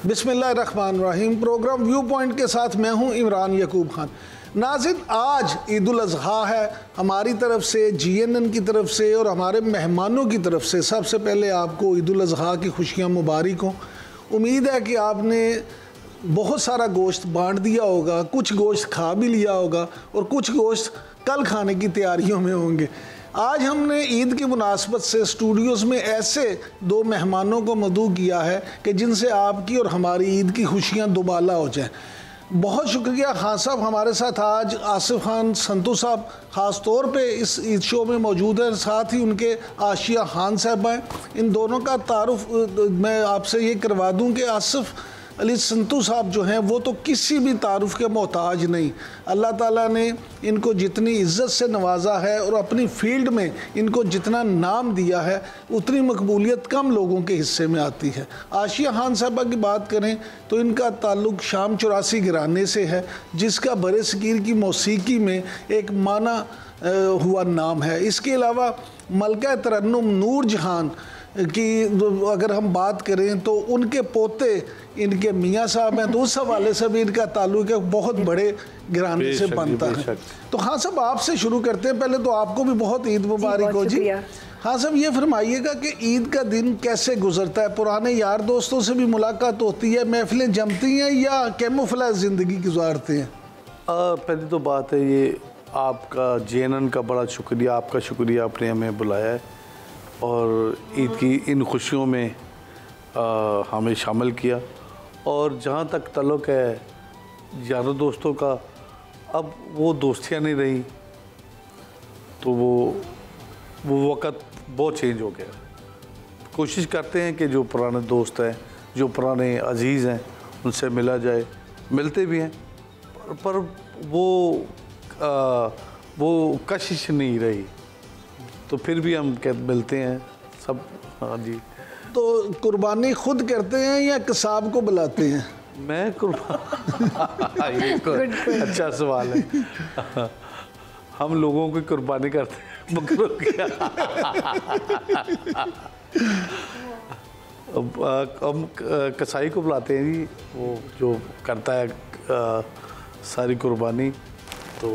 बिस्मिल्लाहिर्रहमानिर्रहीम। Programme view point के साथ मैं हूं इमरान यकूब खान। नाज़रीन, आज ईद उल अज़हा है। हमारी तरफ से, GNN की तरफ से और हमारे मेहमानों की तरफ से सबसे पहले आपको ईद उल अज़हा की खुशियाँ मुबारक हों। उम्मीद है कि आपने बहुत सारा गोश्त बांट दिया होगा, कुछ गोश्त खा भी लिया होगा और कुछ गोश्त कल खाने की तैयारियों में होंगे। आज हमने ईद की मुनासबत से स्टूडियोज़ में ऐसे दो मेहमानों को मदऊ किया है कि जिनसे आपकी और हमारी ईद की खुशियाँ दुबाला हो जाएं। बहुत शुक्रिया खान साहब, हमारे साथ आज आसिफ खान संतू साहब ख़ास तौर पे इस ईद शो में मौजूद हैं। साथ ही उनके आशिया खान साहब हैं। इन दोनों का तारुफ मैं आपसे ये करवा दूं कि आसिफ अली संतू साहब जो हैं वो तो किसी भी तारुफ के मोहताज नहीं। अल्लाह ताला ने इनको जितनी इज़्ज़त से नवाजा है और अपनी फील्ड में इनको जितना नाम दिया है उतनी मकबूलियत कम लोगों के हिस्से में आती है। आशिया खान साहबा की बात करें तो इनका ताल्लुक़ शाम 84 घराने से है, जिसका बरसगीर की मौसीकी में एक माना हुआ नाम है। इसके अलावा मलका तरन्नुम नूर जहान की अगर हम बात करें तो उनके पोते इनके मियाँ साहब हैं, तो उस हवाले से भी इनका ताल्लुक है बहुत बड़े घराने से बनता है। तो हाँ साहब, आपसे शुरू करते हैं। पहले तो आपको भी बहुत ईद मुबारक हो जी। हाँ साहब, ये फरमाइएगा कि ईद का दिन कैसे गुजरता है? पुराने यार दोस्तों से भी मुलाकात होती है, महफिलें जमती हैं या कैमोफ्लेज ज़िंदगी गुजारते हैं? पहली तो बात है ये आपका GNN का बड़ा शुक्रिया, आपका शुक्रिया आपने हमें बुलाया है और ईद की इन खुशियों में हमें शामिल किया। और जहाँ तक ताल्लुक़ है यारों दोस्तों का, अब वो दोस्तियाँ नहीं रही, तो वो वक़्त बहुत चेंज हो गया। कोशिश करते हैं कि जो पुराने दोस्त हैं, जो पुराने अजीज़ हैं, उनसे मिला जाए, मिलते भी हैं, पर वो कशिश नहीं रही, तो फिर भी हम मिलते हैं सब। हाँ जी। तो कुर्बानी खुद करते हैं या कसाब को बुलाते हैं? मैं ये अच्छा सवाल है। हम लोगों की कुर्बानी करते हैं, बकरों की। हम कसाई को बुलाते हैं जी, वो जो करता है सारी कुर्बानी। तो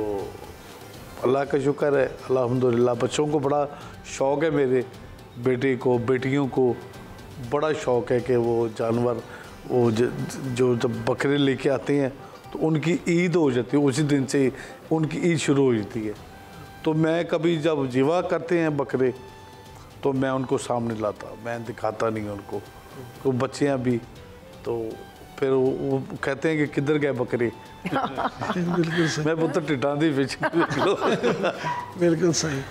अल्लाह का शुक्र है, अल्हम्दुलिल्लाह। बच्चों को बड़ा शौक़ है, मेरे बेटे को, बेटियों को बड़ा शौक़ है कि वो जानवर, वो जो जब बकरे लेके आते हैं तो उनकी ईद हो जाती है, उसी दिन से उनकी ईद शुरू हो जाती है। तो मैं कभी जब जीवा करते हैं बकरे तो मैं उनको सामने लाता, मैं दिखाता नहीं उनको, तो बच्चियाँ भी, तो फिर वो कहते हैं कि किधर गए बकरे। बिल्कुल सही। मैं पुत्र टिटांदी बिच। बिल्कुल सही।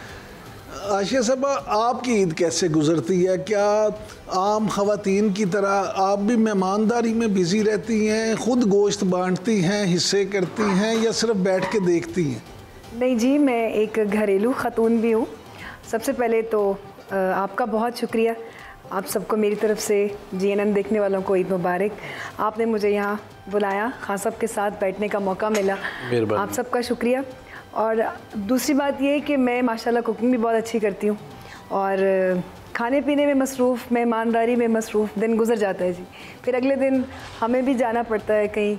आशिया साहब, आपकी ईद कैसे गुजरती है? क्या आम ख़वातीन की तरह आप भी मेहमानदारी में बिज़ी रहती हैं, ख़ुद गोश्त बांटती हैं, हिस्से करती हैं, या सिर्फ बैठ के देखती हैं? नहीं जी, मैं एक घरेलू ख़ातून भी हूँ। सबसे पहले तो आपका बहुत शुक्रिया, आप सबको मेरी तरफ से, GNN देखने वालों को ईद मुबारक। आपने मुझे यहाँ बुलाया, खान साहब के साथ बैठने का मौका मिला, आप सबका शुक्रिया। और दूसरी बात ये है कि मैं माशाल्लाह कुकिंग भी बहुत अच्छी करती हूँ और खाने पीने में मसरूफ़, मेहमानदारी में मसरूफ़ दिन गुजर जाता है जी। फिर अगले दिन हमें भी जाना पड़ता है कहीं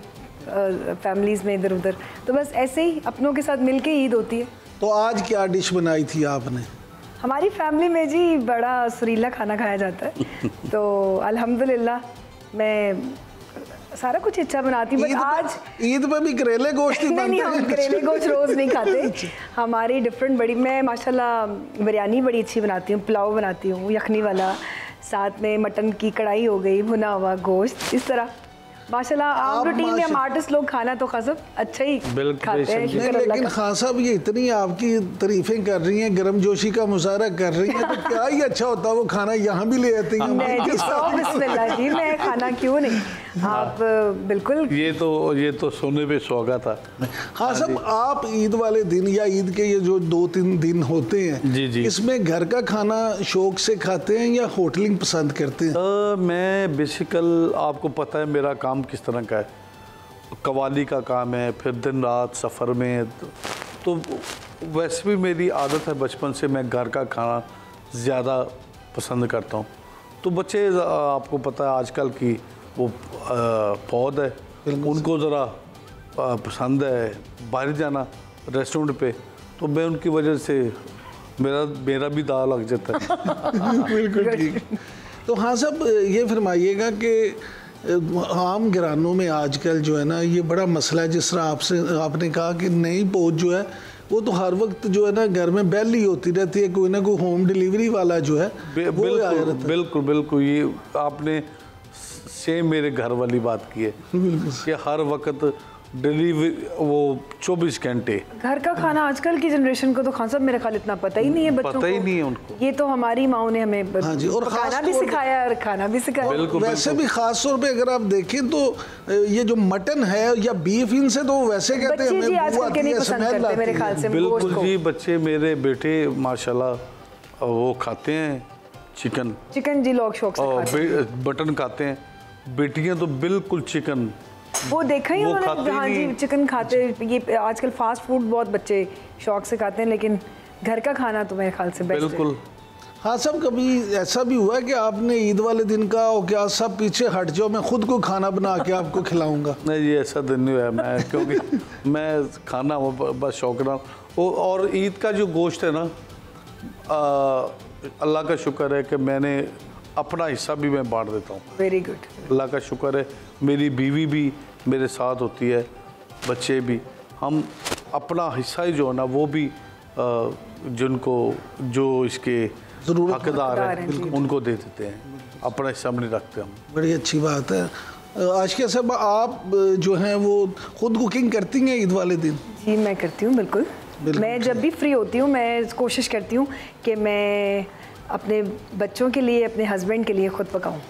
फैमिलीज़ में इधर उधर, तो बस ऐसे ही अपनों के साथ मिल के ईद होती है। तो आज क्या डिश बनाई थी आपने? हमारी फैमिली में जी बड़ा सुरीला खाना खाया जाता है, तो अल्हम्दुलिल्लाह मैं सारा कुछ अच्छा बनाती हूँ। बट आज ईद पे भी करेले गोश्त ही बनते हैं? नहीं, हम करेले गोश्त रोज़ नहीं खाते। हमारी डिफरेंट बड़ी, मैं माशाल्लाह बिरयानी बड़ी अच्छी बनाती हूँ, पुलाव बनाती हूँ यखनी वाला, साथ में मटन की कढ़ाई हो गई, भुना हुआ गोश्त, इस तरह माशाल्लाह। आम रूटीन में हम आर्टिस्ट लोग खाना तो खास अच्छा ही खाते हैं। लेकिन खान साहब, ये इतनी आपकी तारीफें कर रही हैं, गर्मजोशी का मुजाहरा कर रही हैं, तो क्या ही अच्छा होता वो खाना यहाँ भी ले आती हैं? बिस्मिल्लाह जी, मैं खाना क्यों नहीं, आप बिल्कुल। ये तो सोने पे सुहागा था। हाँ साहब, आप ईद वाले दिन या ईद के ये जो 2-3 दिन होते हैं, जी, इसमें घर का खाना शौक से खाते हैं या होटलिंग पसंद करते हैं? मैं बेसिकल, आपको पता है मेरा काम किस तरह का है, कवाली का काम है, फिर दिन रात सफ़र में, तो वैसे भी मेरी आदत है बचपन से मैं घर का खाना ज़्यादा पसंद करता हूँ। तो बच्चे, आपको पता है आजकल की वो पौध है, उनको ज़रा पसंद है बाहर जाना रेस्टोरेंट पे, तो मैं उनकी वजह से मेरा भी दाल लग जाता है। बिल्कुल ठीक। तो हाँ साहब, ये फरमाइएगा कि आम घरानों में आजकल जो है ना ये बड़ा मसला है, जिस तरह आपने कहा कि नई पहुँच जो है वो तो हर वक्त जो है ना घर में बेल ही होती रहती है, कोई ना कोई होम डिलीवरी वाला जो है वो आया रहता है। बिल्कुल बिल्कुल, ये आपने सेम मेरे घर वाली बात की है कि हर वक्त डिलीवरी वो 24 घंटे। घर का खाना आजकल की जनरेशन को तो खान साहब मेरा ख्याल इतना पता ही नहीं है बच्चों को, पता ही नहीं है उनको। ये तो हमारी माओ ने हमें हाँ जी, और खाना भी सिखाया और खाना भी सिखाया। बिल्कुल, वैसे भी खास तौर पे अगर आप देखें तो ये जो मटन है या बीफ, इनसे तो वैसे कहते हैं बच्चे जी आजकल के नहीं पसंद करते मेरे ख्याल से। बिल्कुल जी, बच्चे मेरे बेटे माशाल्लाह वो खाते हैं चिकन जी, लोग शौक से खाते हैं। बटन खाते हैं, बेटियां तो बिल्कुल चिकन वो देखा ही उन्होंने। हाँ जी, चिकन खाते। ये आजकल फास्ट फूड बहुत बच्चे शौक से खाते हैं, लेकिन घर का खाना तो मेरे ख्याल से बेस्ट है। बिल्कुल। हाँ साहब, कभी ऐसा भी हुआ है कि आपने ईद वाले दिन का और क्या सब पीछे हट जाओ, मैं खुद को खाना बना के आपको खिलाऊंगा? नहीं, ये ऐसा दिन नहीं हुआ मैं, क्योंकि मैं खाना बस शौक ना। और ईद का जो गोश्त है ना, अल्लाह का शुक्र है कि मैंने अपना हिस्सा भी मैं बांट देता हूँ। Very good. अल्लाह का शुक्र है, मेरी बीवी भी मेरे साथ होती है, बच्चे भी, हम अपना हिस्सा ही जो है ना वो भी जिनको जो इसके हकदार हैं उनको दे देते हैं, अपना हिस्सा नहीं रखते हम। बड़ी अच्छी बात है। आशिका साहब, आप जो हैं वो खुद कुकिंग करती हैं ईद वाले दिन? जी मैं करती हूँ, बिल्कुल। मैं जब भी फ्री होती हूँ मैं कोशिश करती हूँ कि मैं अपने बच्चों के लिए, अपने हस्बैंड के लिए खुद पकाऊँ।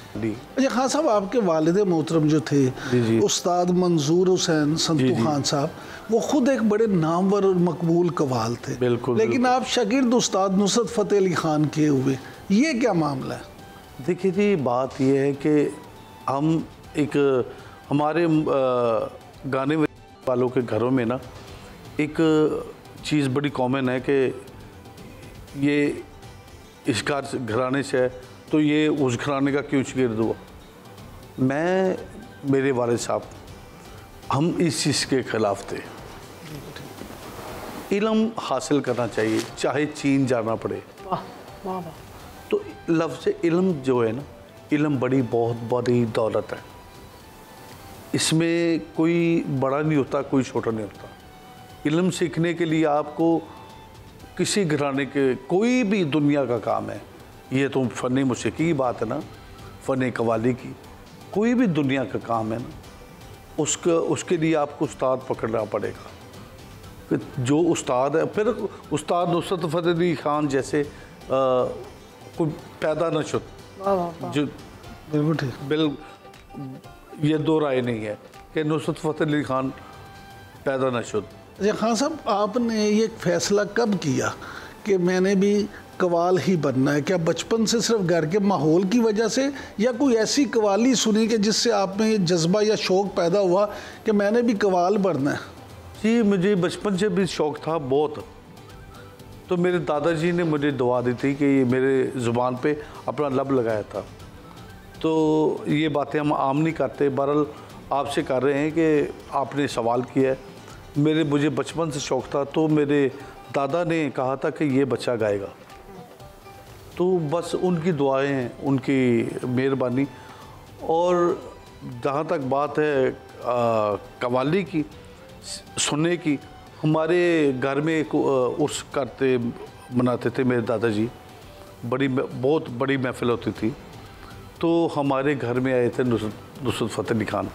अच्छा हाँ साहब, आपके वालिद मोहतरम जो थे उस्ताद मंजूर हुसैन संतू खान साहब, वो खुद एक बड़े नामवर और मकबूल कवाल थे। बिल्कुल। लेकिन आप शागिर्द उस्ताद नुसरत फ़तेह अली खान के हुए, ये क्या मामला है? देखिए जी, बात ये है कि हम एक हमारे गाने वालों के घरों में ना एक चीज़ बड़ी कॉमन है कि ये इस घराने से है तो ये उस घराने का क्यों शागिर्द हुआ। मैं, मेरे वालिद साहब, हम इस चीज़ के ख़िलाफ़ थे। इल्म हासिल करना चाहिए, चाहे चीन जाना पड़े। वाह वाह वाह। तो लफ्ज़ इल्म जो है ना, इल्म बहुत बड़ी दौलत है। इसमें कोई बड़ा नहीं होता, कोई छोटा नहीं होता। इल्म सीखने के लिए आपको किसी घराने के कोई भी दुनिया का काम है, ये तो फ़न मौसीकी की बात है ना, फ़न कवाली की, कोई भी दुनिया का काम है ना, उसके लिए आपको उस्ताद पकड़ना पड़ेगा। जो उस्ताद है, फिर उस्ताद नुसरत फ़तेह अली खान जैसे कोई पैदा न शुद, जो बिल्कुल ठीक, ये दो राय नहीं है कि नुसरत फ़तेह अली खान पैदा न शुद। अच्छा खान साहब, आपने ये फैसला कब किया कि मैंने भी कवाल ही बनना है? क्या बचपन से सिर्फ घर के माहौल की वजह से, या कोई ऐसी कवाली सुनी कि जिससे आप में ये जज्बा या शौक़ पैदा हुआ कि मैंने भी कवाल बनना है? जी, मुझे बचपन से भी शौक़ था बहुत। तो मेरे दादाजी ने मुझे दुआ दी थी कि ये मेरे ज़ुबान पे अपना लब लगाया था। तो ये बातें हम आम नहीं करते, बहरहाल आपसे कर रहे हैं कि आपने सवाल किया है। मुझे बचपन से शौक़ था, तो मेरे दादा ने कहा था कि ये बच्चा गाएगा। तो बस उनकी दुआएं, उनकी मेहरबानी। और जहाँ तक बात है कव्वाली की, सुनने की, हमारे घर में एक उर्स करते मनाते थे मेरे दादाजी, बहुत बड़ी महफिल होती थी। तो हमारे घर में आए थे नुसरत फ़तेह अली खान।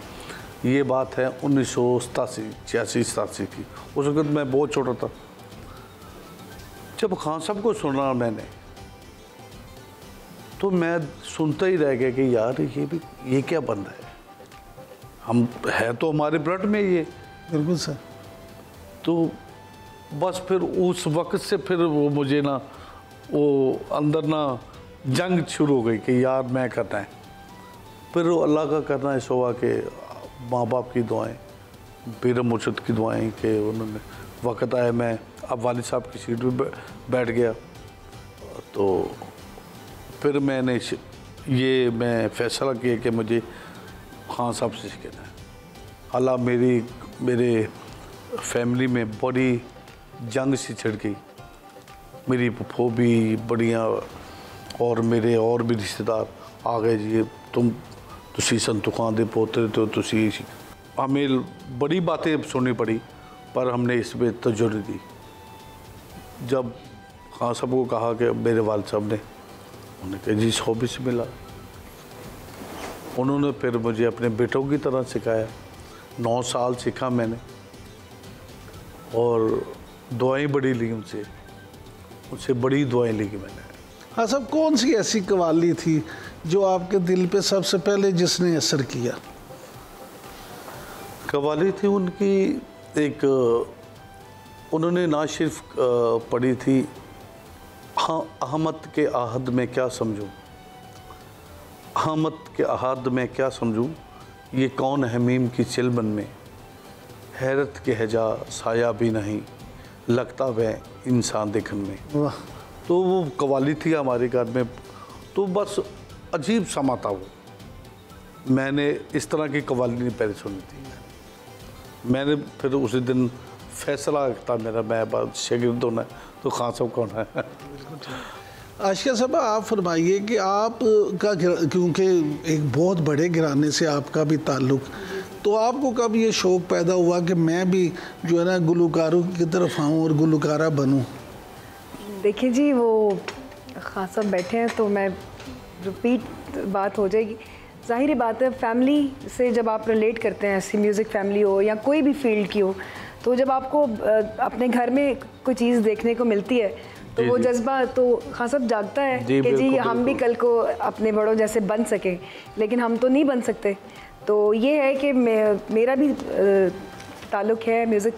ये बात है 1987 की। उस वक्त मैं बहुत छोटा था। जब खान साहब को सुना मैंने, तो मैं सुनता ही रह गया कि यार ये क्या बंदा है, हम है तो हमारे ब्लड में ये। बिल्कुल सर। तो बस फिर उस वक्त से फिर वो मुझे ना वो अंदर ना जंग शुरू हो गई कि यार मैं करना है। फिर अल्लाह का करना ऐसा हुआ कि माँ बाप की दुआएं, पीर मुर्शिद की दुआएं कि उन्होंने वक़्त आया, मैं अब वालिद साहब की सीट पे बैठ गया। तो फिर मैं फ़ैसला किया कि मुझे खान साहब से सीखना है। हालांकि मेरे फैमिली में बड़ी जंग सी छिड़ गई। मेरी फूफो भी बढ़िया और मेरे और भी रिश्तेदार आ गए जी, तुसी संतू खान दे पोते तो तुसी। हमें बड़ी बातें सुननी पड़ी पर हमने इसमें तवज्जो नहीं दी। जब खान साहब को कहा कि मेरे वालिद साहब ने, उन्होंने कहा जी 100 से मिला। उन्होंने फिर मुझे अपने बेटों की तरह सिखाया। 9 साल सीखा मैंने और दुआएं बड़ी ली उनसे बड़ी दुआएं ली मैंने। हाँ साहब, कौन सी ऐसी कवाली थी जो आपके दिल पे सबसे पहले जिसने असर किया? कवाली थी उनकी एक, उन्होंने ना सिर्फ पढ़ी थी हाँ अहमद के आहद में क्या समझूं, अहमद के आहद में क्या समझूं, ये कौन है मीम की चिलबन में, हैरत के हजा साया भी नहीं, लगता वह इंसान देखन में। वाह। तो वो कवाली थी हमारे घर में, तो बस अजीब समा था वो। मैंने इस तरह की कवाली नहीं पहले सुनी थी। मैंने फिर उसी दिन फैसला था मेरा, मैं बात शागिर्द होना है तो खान साहब कौन है। आशिका साहब, आप फरमाइए कि आपका क्योंकि एक बहुत बड़े घराने से आपका भी ताल्लुक़, तो आपको कब ये शौक़ पैदा हुआ कि मैं भी जो है ना गुलकारों की तरफ आऊँ और गुलकारा बनूँ? देखिए जी, वो खान साहब बैठे हैं तो मैं रिपीट बात हो जाएगी। ज़ाहिर बात है, फैमिली से जब आप रिलेट करते हैं, ऐसी म्यूज़िक फैमिली हो या कोई भी फील्ड की हो, तो जब आपको अपने घर में कोई चीज़ देखने को मिलती है तो वो जज्बा तो खान साहब जागता है कि जी हम भी कल को अपने बड़ों जैसे बन सकें, लेकिन हम तो नहीं बन सकते। तो ये है कि मेरा भी ताल्लुक़ है म्यूज़िक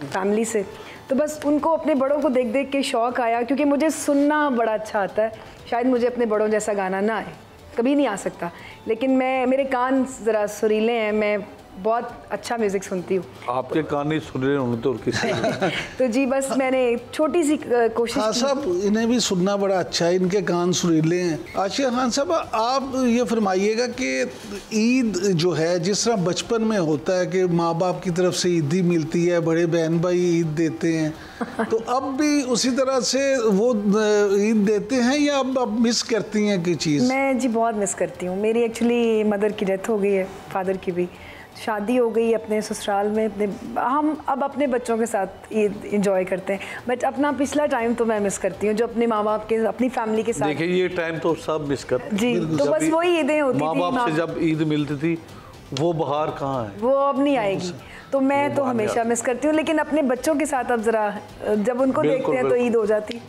फैमिली से, तो बस उनको अपने बड़ों को देख देख के शौक़ आया, क्योंकि मुझे सुनना बड़ा अच्छा आता है। शायद मुझे अपने बड़ों जैसा गाना ना आए, कभी नहीं आ सकता, लेकिन मेरे कान ज़रा सुरीले हैं, मैं बहुत अच्छा म्यूज़िक सुनती हूँ। आपके कान नहीं सुन रहे होंगे तो और किसी तो जी बस मैंने छोटी सी कोशिश हाँ साहब, इन्हें भी सुनना बड़ा अच्छा है, इनके कान सुरीले हैं। आशिया खान साहब, आप ये फरमाइएगा कि ईद जो है जिस तरह बचपन में होता है कि माँ बाप की तरफ से ईदी मिलती है, बड़े बहन भाई ईद देते हैं, तो अब भी उसी तरह से वो ईद देते हैं या अब मिस करती हैं कोई चीज़? मैं जी बहुत मिस करती हूँ। मेरी एक्चुअली मदर की डेथ हो गई है, फादर की भी, शादी हो गई अपने ससुराल में। हम अब अपने बच्चों के साथ ईद इंजॉय करते हैं, बट अपना पिछला टाइम तो मैं मिस करती हूँ जो अपने माँ बाप के, अपनी फैमिली के साथ। देखिए ये टाइम तो सब मिस करते जी, तो बस वही ईदें होती थी। माँ बाप से जब ईद मिलती थी वो बहार कहाँ है, वो अब नहीं आएगी। तो मैं तो हमेशा मिस करती हूँ, लेकिन अपने बच्चों के साथ अब ज़रा जब उनको देखते हैं तो ईद हो जाती।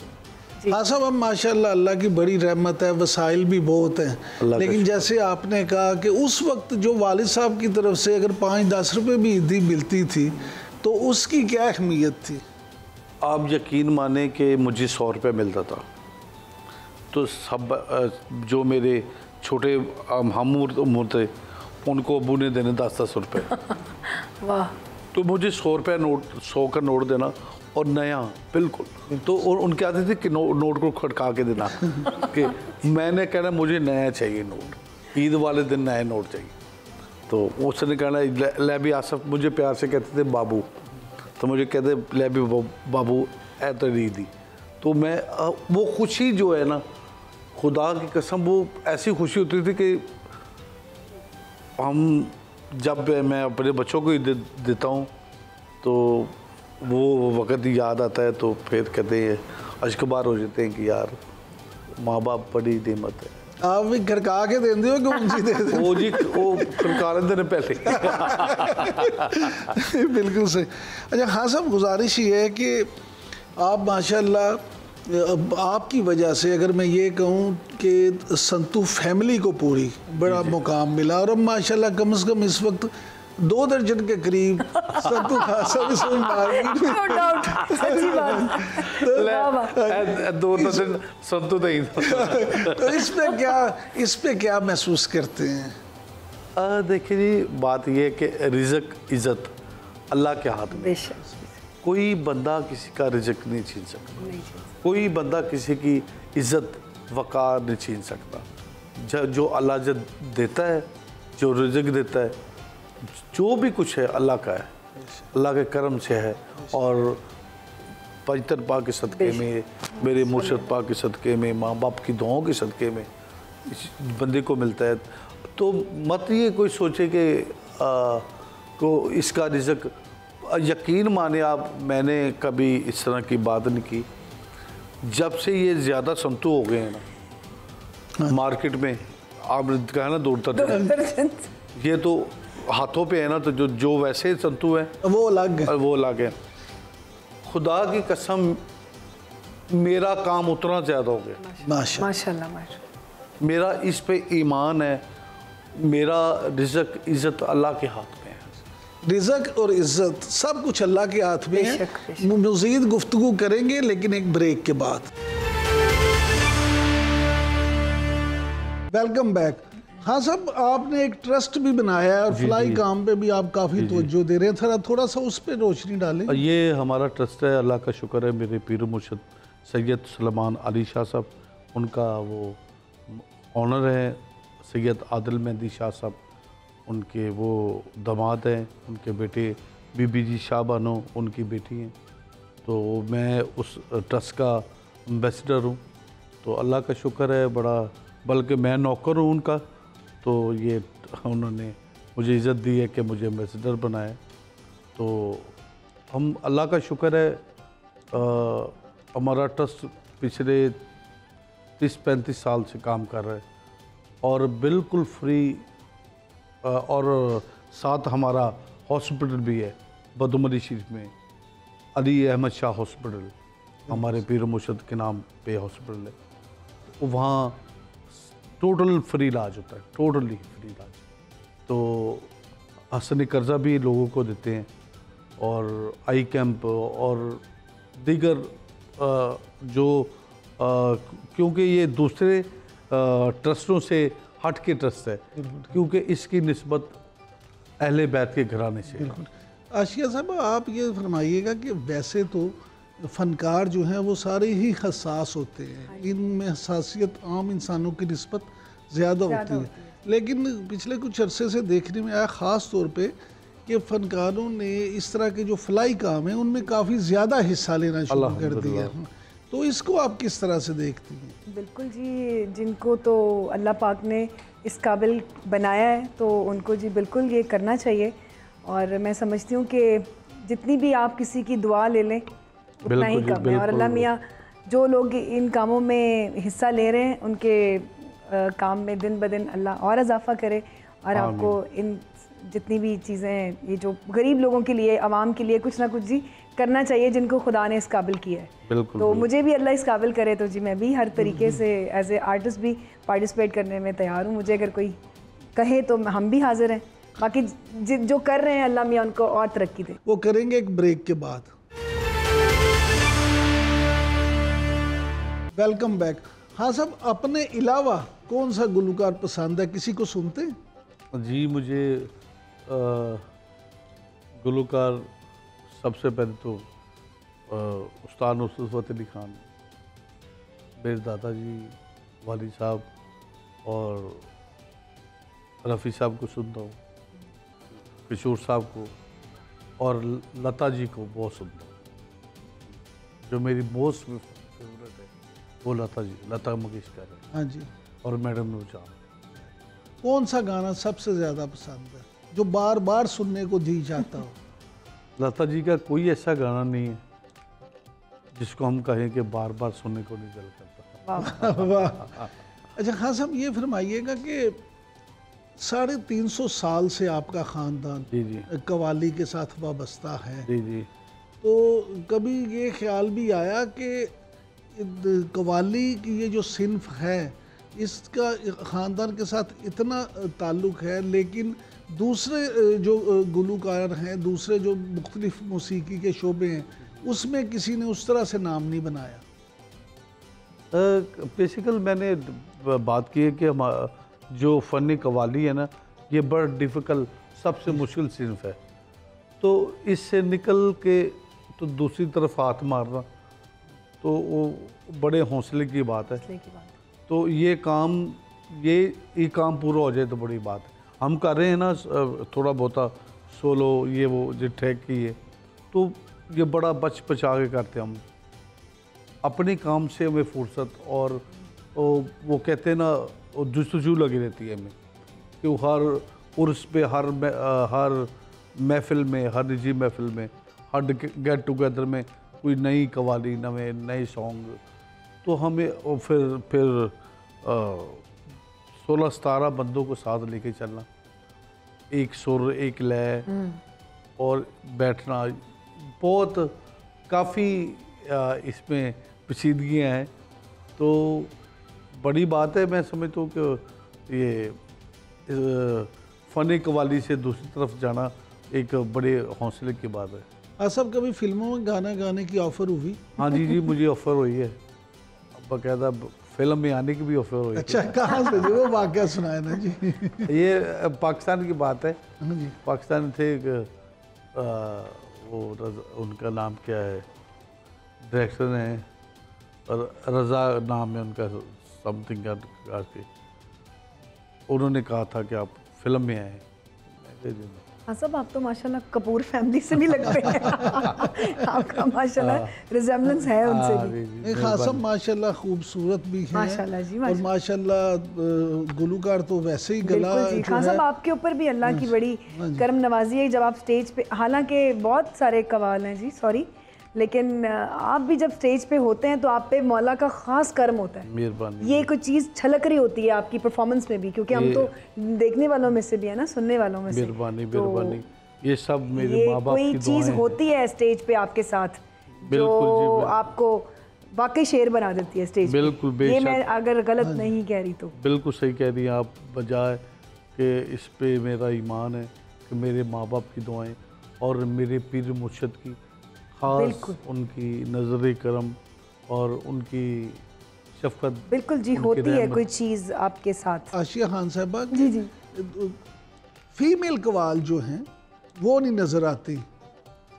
हाँ साहब, अब माशाल्लाह अल्लाह की बड़ी रहमत है, वसाइल भी बहुत हैं, लेकिन जैसे आपने कहा कि उस वक्त जो वालिद साहब की तरफ से अगर 5-10 रुपए भी ईदी मिलती थी तो उसकी क्या अहमियत थी? आप यकीन माने कि मुझे 100 रुपये मिलता था, तो सब जो मेरे छोटे हम उम्र थे उनको अबू ने देने 10-10 रुपये। वाह। तो मुझे 100 रुपये नोट, 100 का नोट देना और नया बिल्कुल। तो और उनके आते थे कि नोट को खड़का के देना कि मैंने कहना मुझे नया चाहिए नोट, ईद वाले दिन नया नोट चाहिए। तो उसने कहना ले भी आसफ, मुझे प्यार से कहते थे बाबू, तो मुझे कहते ले भी बाबू ऐ तो ईदी। तो मैं वो खुशी जो है ना, खुदा की कसम वो ऐसी खुशी होती थी कि हम जब मैं अपने बच्चों को ही देता हूँ तो वो वक़्त याद आता है, तो फिर कहते हैं अश्कबार हो जाते हैं कि यार माँ बाप बड़ी नेमत है। आप भी खड़का के दे दो कि उनसे दे दो? वो जी वो खड़का लेते हैं पहले। बिल्कुल सही। अच्छा हाँ साहब, गुजारिश ये है कि आप माशाल्लाह आपकी वजह से अगर मैं ये कहूँ कि संतू फैमिली को पूरी बड़ा मुकाम मिला, और अब माशाल्लाह कम से कम इस वक्त 2 दर्जन के करीब संतू खासा भी सुन मार्केट में। नो डाउट, सच्ची बात। दो दर्जन संतू नहीं। तो इस पे क्या महसूस करते हैं? देखिए जी, बात ये है कि रिज़्क इज़्ज़त अल्लाह के हाथ में। कोई बंदा किसी का रिज़्क नहीं छीन सकता, कोई बंदा किसी की इज़्ज़त वक़ार नहीं छीन सकता। जो अल्लाह जब देता है जो रिज़्क देता है, जो भी कुछ है अल्लाह का है, अल्लाह के करम से है। और पवित्र पाक के सदक़े में, मेरे मुर्शद पाक के सदक़े में, माँ बाप की दुआओं के सदक़े में इस बंदे को मिलता है। तो मत ये कोई सोचे कि को इसका रिज़्क, यकीन माने आप, मैंने कभी इस तरह की बात नहीं की। जब से ये ज़्यादा संतु हो गए हैं ना मार्केट में, आपने कहा ना दूर तक, ये तो हाथों पे है ना, तो जो वैसे संतु है वो अलग है। खुदा की कसम, मेरा काम उतना ज़्यादा हो गया। माशाल्लाह। मेरा इस पे ईमान है, मेरा रिज़्क इज़्ज़त अल्लाह के हाथ में है। रिज़्क और इज़्ज़त सब कुछ अल्लाह के हाथ में है। मज़ीद गुफ्तगू करेंगे लेकिन एक ब्रेक के बाद। Welcome back. हाँ साहब, आपने एक ट्रस्ट भी बनाया है और फलाई काम पे भी आप काफ़ी तवज्जो दे रहे हैं, थोड़ा सा उस पर रोशनी डालें। ये हमारा ट्रस्ट है, अल्लाह का शुक्र है, मेरे पीर मुर्शद सैयद सलमान अली शाह साहब, उनका वो ऑनर है। सैयद आदिल मेहंदी शाह साहब उनके वो दामाद हैं, उनके बेटे बीबी जी शाह बानो उनकी बेटी हैं। तो मैं उस ट्रस्ट का एम्बेसडर हूँ। तो अल्लाह का शुक्र है बड़ा, बल्कि मैं नौकर हूँ उनका। तो ये उन्होंने मुझे इज़्ज़त दी है कि मुझे एम्बेसडर बनाया। तो हम, अल्लाह का शुक्र है, हमारा ट्रस्ट पिछले 30-35 साल से काम कर रहा है और बिल्कुल फ्री। और साथ हमारा हॉस्पिटल भी है बदुमरी शरीफ में, अली अहमद शाह हॉस्पिटल, हमारे पीर मुर्शद के नाम पे हॉस्पिटल है। वहाँ टोटल फ्री इलाज होता है, टोटली फ्री इलाज। तो हसन कर्जा भी लोगों को देते हैं और आई कैंप और दीगर जो क्योंकि ये दूसरे ट्रस्टों से हट के ट्रस्ट है, क्योंकि इसकी निस्बत अहले बैत के घराने से। बिल्कुल। आशिया साहब, आप ये फरमाइएगा कि वैसे तो फ़नकार जो हैं वो सारे ही हसास होते हैं, इनमें हसासियत आम इंसानों की निस्बत ज़्यादा होती है, लेकिन पिछले कुछ अरसे से देखने में आया ख़ास तौर पे कि फ़नकारों ने इस तरह के जो फलाई काम है उनमें काफ़ी ज़्यादा हिस्सा लेना शुरू कर दिया। तो इसको आप किस तरह से देखती हैं? बिल्कुल जी, जिनको तो अल्लाह पाक ने इस काबिल बनाया है तो उनको जी बिल्कुल ये करना चाहिए। और मैं समझती हूँ कि जितनी भी आप किसी की दुआ ले लें उतना ही कम है। और अल्लाह मियाँ जो लोग इन कामों में हिस्सा ले रहे हैं उनके काम में दिन ब दिन अल्लाह और इजाफ़ा करे। और आपको इन जितनी भी चीज़ें हैं, ये जो गरीब लोगों के लिए, आवाम के लिए कुछ ना कुछ जी करना चाहिए जिनको खुदा ने इस काबिल किया है। तो मुझे भी अल्लाह इस काबिल करे तो जी मैं भी हर तरीके से एज ए आर्टिस्ट भी पार्टिसिपेट करने में तैयार हूँ। मुझे अगर कोई कहे तो हम भी हाजिर हैं। बाकी जो कर रहे हैं अल्लाह मियाँ उनको और तरक्की दे। वो करेंगे एक ब्रेक के बाद। Welcome back. हाँ साहब, अपने अलावा कौन सा गुलकार पसंद है, किसी को सुनते हैं? जी, मुझे गुलकार सबसे पहले तो उस्ताद नुसरत फ़तेह अली खान, मेरे दादाजी, वाली साहब और रफ़ी साहब को सुनता हूँ, किशोर साहब को और लता जी को बहुत सुनता हूँ। जो मेरी मोस्ट फेवरेट है वो लता जी, लता मंगेशकर है। हाँ जी। और मैडम नूरजहां। कौन सा गाना सबसे ज़्यादा पसंद है जो बार बार सुनने को जी जाता हो? लता जी का कोई ऐसा गाना नहीं है जिसको हम कहें कि बार बार सुनने को नहीं दिल करता। वाह। अच्छा हाँ साहब, ये फरमाइएगा कि 350 साल से आपका ख़ानदान जी कव्वाली के साथ वाबस्ता है। जी। तो कभी ये ख्याल भी आया कि कव्वाली की ये जो सिन्फ है इसका ख़ानदान के साथ इतना ताल्लुक़ है, लेकिन दूसरे जो गुलकार हैं, दूसरे जो मुख्तलिफ मौसीकी के शोबे हैं, उसमें किसी ने उस तरह से नाम नहीं बनाया? बेसिकल मैंने बात की है कि हम जो फ़न कव्वाली है ना, ये बड़ा डिफ़िकल्ट, सबसे मुश्किल सिन्फ है। तो इससे निकल के तो दूसरी तरफ हाथ मारना तो वो बड़े हौसले की बात है। तो ये काम पूरा हो जाए तो बड़ी बात है। हम कर रहे हैं ना थोड़ा बहुता सोलो ये वो जो ट्रैक की है, तो ये बड़ा बच बचा के करते हैं हम। अपने काम से हमें फुर्सत और वो कहते हैं ना जुस्तजू लगी रहती है हमें कि हर उर्स पे, हर महफिल में, हर निजी महफिल में, हर गेट टुगेदर में कोई नई कवाली, नए सॉन्ग, तो हमें और फिर 16-17 बंदों को साथ लेके चलना, एक सुर, एक लय और बैठना, बहुत काफ़ी इसमें पेचीदगियाँ हैं। तो बड़ी बात है, मैं समझता हूँ कि ये फ़न कवाली से दूसरी तरफ जाना एक बड़े हौसले की बात है। आसफ, कभी फिल्मों में गाना गाने की ऑफ़र हुई? हाँ जी, मुझे ऑफ़र हुई है, बाकायदा फिल्म में आने की भी ऑफ़र हुई। अच्छा, कहाँ से जी? वो वाक़या सुनाए ना जी। ये पाकिस्तान की बात है। हाँ जी। पाकिस्तान थे एक वो उनका नाम क्या है, डायरेक्टर हैं, रज़ा नाम है उनका, समथिंग करके, उन्होंने कहा था कि आप फिल्म में आए। हाँ सब, आप तो माशाल्लाह कपूर फैमिली से भी लगते हैं। आपका माशाल्लाह रिजेम्बलेंस है उनसे भी। खासम माशाल्लाह खूबसूरत भी है माशाल्लाह जी, और माशाल्लाह गुलूकार तो वैसे ही गला जी। खान साहब, आपके ऊपर भी अल्लाह की बड़ी करम नवाजी है। जब आप स्टेज पे, हालांकि बहुत सारे कवाल हैं जी, सॉरी, लेकिन आप भी जब स्टेज पे होते हैं तो आप पे मौला का ख़ास करम होता है। मेहरबानी। ये कोई चीज़ छलक रही होती है आपकी परफॉर्मेंस में भी, क्योंकि हम तो देखने वालों में से भी है ना, सुनने वालों में से। मेहरबानी। ये सब मेरे माँ बाप की कोई चीज़ होती है स्टेज पे आपके साथ जो आपको वाकई शेर बना देती है स्टेज पे। बिल्कुल, ये मैं अगर गलत नहीं कह रही तो बिल्कुल सही कह रही हैं आप, बजाय कि इस पे मेरा ईमान है कि मेरे माँ बाप की दुआएं और मेरे पीर मुर्शद की खास उनकी नजर करम और उनकी शफकत। बिल्कुल जी, होती है कोई चीज़ आपके साथ। आशिया खान साहबा जी जी, फीमेल कवाल जो हैं वो नहीं नजर आती,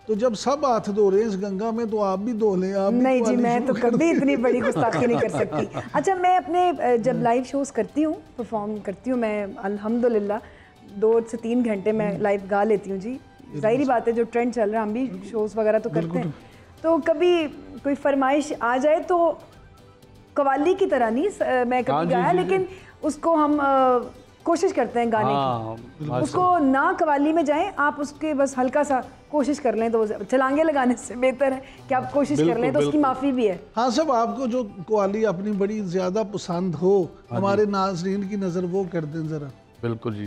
तो जब सब हाथ धो रहे हैं इस गंगा में तो आप भी धो लें। आप नहीं जी, मैं तो कभी इतनी बड़ी गुस्ताखी नहीं कर सकती। अच्छा, मैं अपने जब लाइव शोज़ करती हूँ, परफॉर्म करती हूँ, मैं अल्हम्दुलिल्लाह 2 से 3 घंटे मैं लाइव गा लेती हूँ जी। जाहिर बात है, जो ट्रेंड चल रहा है, हम भी शोज़ वगैरह तो करते हैं, तो कभी कोई फरमाइश आ जाए तो कवाली की तरह नहीं मैं कभी गाया, लेकिन उसको हम कोशिश करते हैं गाने की। उसको ना कवाली में जाएं आप, उसके बस हल्का सा कोशिश कर लें तो छलांगे लगाने से बेहतर है कि आप कोशिश कर लें, तो उसकी माफ़ी भी है। हाँ सब, आपको जो कवाली अपनी बड़ी ज़्यादा पसंद हो, हमारे नाजरीन की नज़र वो कर दें ज़रा। बिल्कुल जी।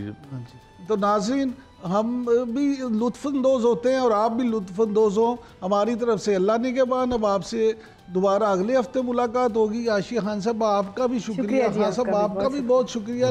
तो नाजरीन, हम भी लुत्फ़अंदोज़ होते हैं और आप भी लुत्फ़अंदोज़ हों। हमारी तरफ से अल्लाह निगहबान। अब आपसे दोबारा अगले हफ्ते मुलाकात होगी। आशिया खान साहब, आपका भी शुक्रिया। खान साहब, आपका भी बहुत शुक्रिया।